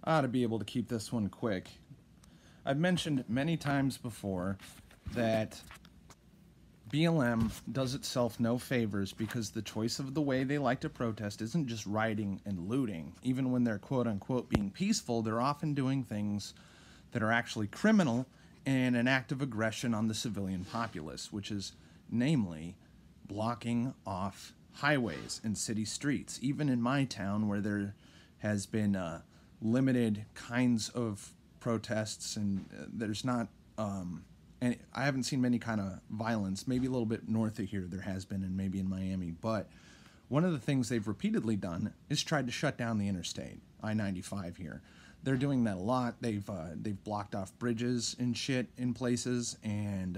I ought to be able to keep this one quick. I've mentioned many times before that BLM does itself no favors because the choice of the way they like to protest isn't just rioting and looting. Even when they're quote-unquote being peaceful, they're often doing things that are actually criminal and an act of aggression on the civilian populace, which is namely blocking off highways and city streets. Even in my town, where there has been limited kinds of protests and there's not and I haven't seen many kind of violence. Maybe a little bit north of here there has been, and maybe in Miami. But one of the things they've repeatedly done is tried to shut down the interstate, I-95 here. They're doing that a lot. They've blocked off bridges and shit in places. And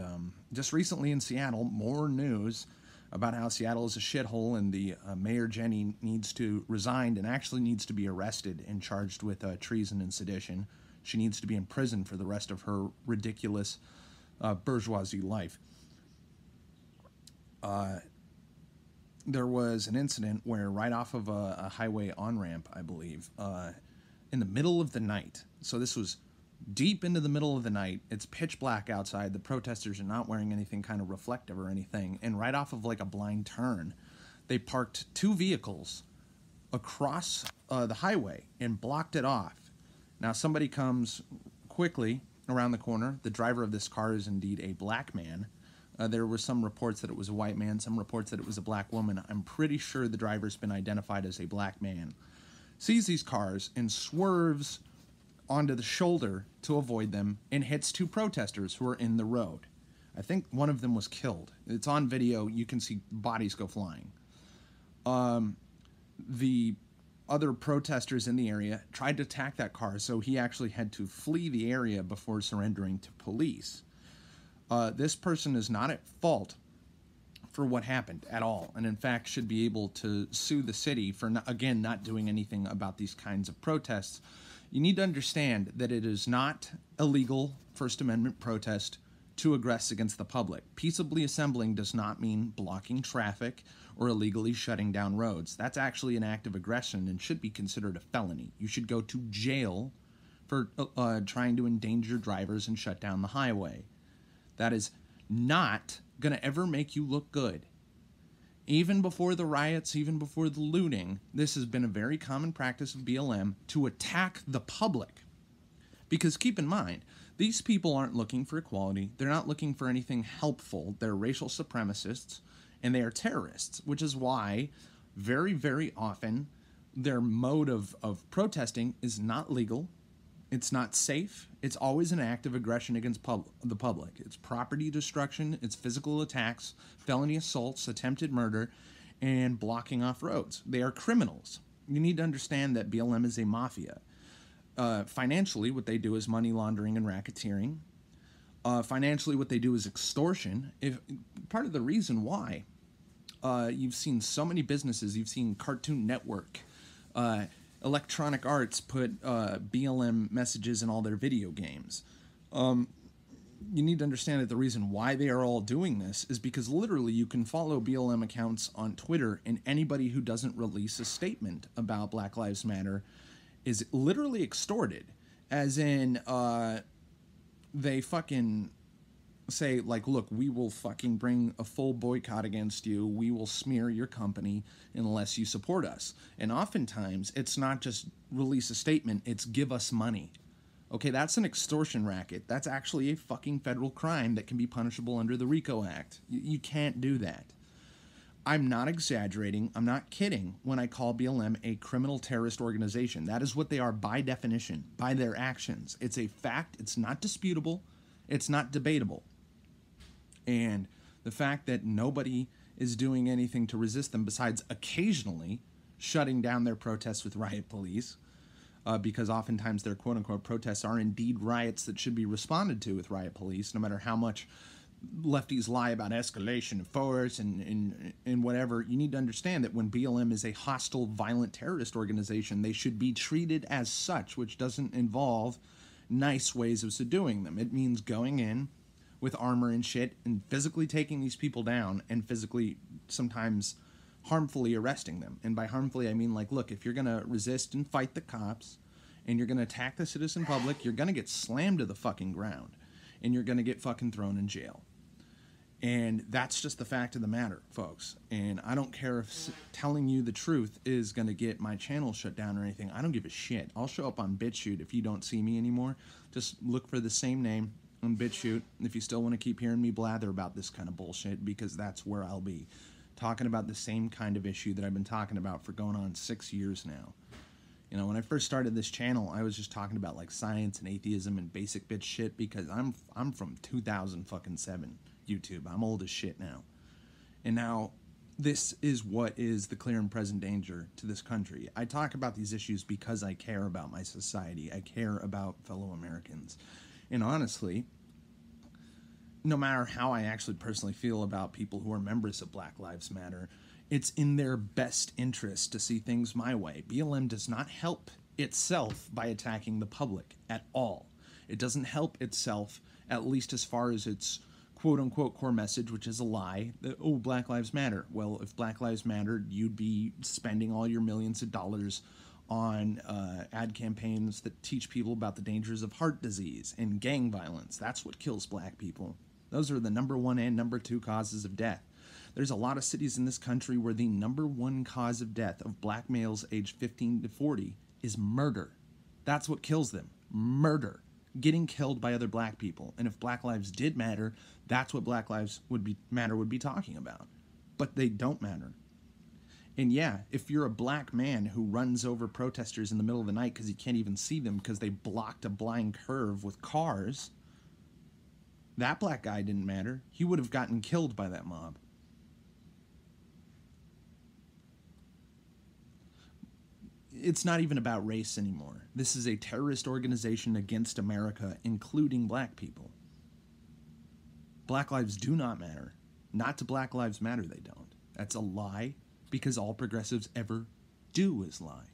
just recently in Seattle, more news about how Seattle is a shithole and the Mayor Jenny needs to resign and actually needs to be arrested and charged with treason and sedition. She needs to be in prison for the rest of her ridiculous bourgeoisie life. There was an incident where right off of a highway on-ramp, I believe, in the middle of the night. So this was deep into the middle of the night. It's pitch black outside. The protesters are not wearing anything kind of reflective or anything. And right off of like a blind turn, they parked two vehicles across the highway and blocked it off. Now somebody comes quickly around the corner. The driver of this car is indeed a black man. There were some reports that it was a white man, some reports that it was a black woman. I'm pretty sure the driver's been identified as a black man. Sees these cars and swerves onto the shoulder to avoid them and hits two protesters who are in the road. I think one of them was killed. It's on video. You can see bodies go flying. The other protesters in the area tried to attack that car, so he actually had to flee the area before surrendering to police. This person is not at fault for what happened at all, and in fact should be able to sue the city for, not doing anything about these kinds of protests. You need to understand that it is not illegal First Amendment protest to aggress against the public. Peaceably assembling does not mean blocking traffic or illegally shutting down roads. That's actually an act of aggression and should be considered a felony. You should go to jail for trying to endanger drivers and shut down the highway. That is not going to ever make you look good. Even before the riots, even before the looting, this has been a very common practice of BLM to attack the public. Because keep in mind, these people aren't looking for equality. They're not looking for anything helpful. They're racial supremacists, and they are terrorists, which is why very, very often their mode of protesting is not legal. It's not safe. It's always an act of aggression against the public. It's property destruction, it's physical attacks, felony assaults, attempted murder, and blocking off roads. They are criminals. You need to understand that BLM is a mafia. Financially, what they do is money laundering and racketeering. Financially, what they do is extortion. Part of the reason why you've seen so many businesses, you've seen Cartoon Network, Electronic Arts put BLM messages in all their video games. You need to understand that the reason why they are all doing this is because literally you can follow BLM accounts on Twitter, and anybody who doesn't release a statement about Black Lives Matter is literally extorted. As in, they fucking say, like, look, we will fucking bring a full boycott against you. We will smear your company unless you support us. And oftentimes, it's not just release a statement, it's give us money. Okay, that's an extortion racket. That's actually a fucking federal crime that can be punishable under the RICO Act. You can't do that. I'm not exaggerating. I'm not kidding when I call BLM a criminal terrorist organization. That is what they are by definition, by their actions. It's a fact. It's not disputable. It's not debatable. And the fact that nobody is doing anything to resist them besides occasionally shutting down their protests with riot police, because oftentimes their quote-unquote protests are indeed riots that should be responded to with riot police, no matter how much lefties lie about escalation of force and whatever. You need to understand that when BLM is a hostile, violent terrorist organization, they should be treated as such, which doesn't involve nice ways of subduing them. It means going in with armor and shit and physically taking these people down and physically sometimes harmfully arresting them. And by harmfully, I mean, like, look, if you're going to resist and fight the cops and you're going to attack the citizen public, you're going to get slammed to the fucking ground, and you're going to get fucking thrown in jail. And that's just the fact of the matter, folks. And I don't care if telling you the truth is going to get my channel shut down or anything. I don't give a shit. I'll show up on BitChute if you don't see me anymore. Just look for the same name on BitChute if you still want to keep hearing me blather about this kind of bullshit, because that's where I'll be. Talking about the same kind of issue that I've been talking about for going on 6 years now. You know, when I first started this channel, I was just talking about like science and atheism and basic bitch shit, because I'm from 2007 YouTube. I'm old as shit now. And now this is what is the clear and present danger to this country. I talk about these issues because I care about my society. I care about fellow Americans. And honestly, no matter how I actually personally feel about people who are members of Black Lives Matter, it's in their best interest to see things my way. BLM does not help itself by attacking the public at all. It doesn't help itself, at least as far as its quote-unquote core message, which is a lie. Oh, Black Lives Matter. Well, if Black Lives Mattered, you'd be spending all your millions of dollars on ad campaigns that teach people about the dangers of heart disease and gang violence. That's what kills black people. Those are the number 1 and number 2 causes of death. There's a lot of cities in this country where the number 1 cause of death of black males aged 15 to 40 is murder. That's what kills them. Murder. Getting killed by other black people. And if Black Lives did matter, that's what Black Lives would be talking about. But they don't matter. And yeah, if you're a black man who runs over protesters in the middle of the night because you can't even see them because they blocked a blind curve with cars, that black guy didn't matter. He would have gotten killed by that mob. It's not even about race anymore. This is a terrorist organization against America, including black people. Black lives do not matter. Not to Black Lives Matter, they don't. That's a lie, because all progressives ever do is lie.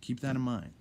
Keep that in mind.